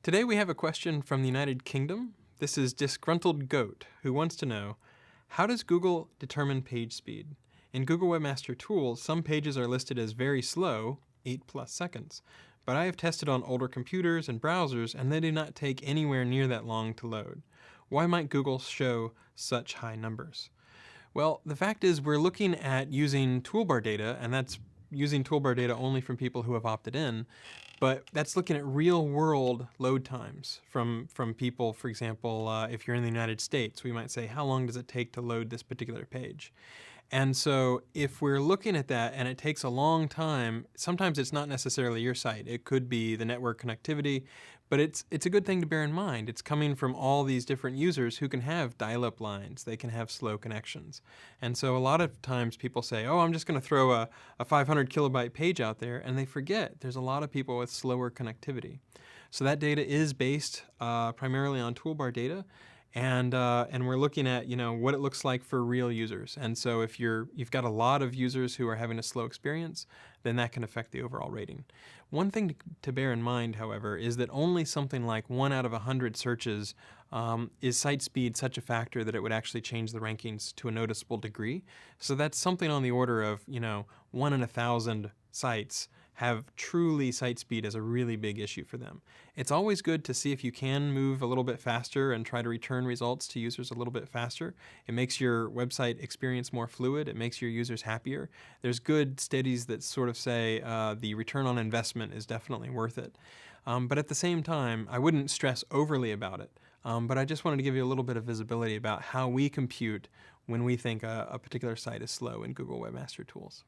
Today we have a question from the United Kingdom. This is Disgruntled Goat, who wants to know, how does Google determine page speed? In Google Webmaster Tools, some pages are listed as very slow, 8+ seconds, but I have tested on older computers and browsers and they do not take anywhere near that long to load. Why might Google show such high numbers? Well, the fact is we're looking at using toolbar data, and that's using toolbar data only from people who have opted in, but that's looking at real-world load times from people. For example, if you're in the United States, we might say, how long does it take to load this particular page? And so if we're looking at that and it takes a long time, sometimes it's not necessarily your site. It could be the network connectivity, but it's a good thing to bear in mind. It's coming from all these different users who can have dial-up lines. They can have slow connections. And so a lot of times people say, oh, I'm just going to throw a 500 kilobyte page out there, and they forget there's a lot of people with slower connectivity. So that data is based primarily on toolbar data. And we're looking at, what it looks like for real users. And so if you've got a lot of users who are having a slow experience, then that can affect the overall rating. One thing to bear in mind, however, is that only something like 1 out of 100 searches is site speed such a factor that it would actually change the rankings to a noticeable degree. So that's something on the order of, 1 in 1,000 sites have truly site speed as a really big issue for them. It's always good to see if you can move a little bit faster and try to return results to users a little bit faster. It makes your website experience more fluid. It makes your users happier. There's good studies that sort of say the return on investment is definitely worth it. But at the same time, I wouldn't stress overly about it. But I just wanted to give you a little bit of visibility about how we compute when we think a particular site is slow in Google Webmaster Tools.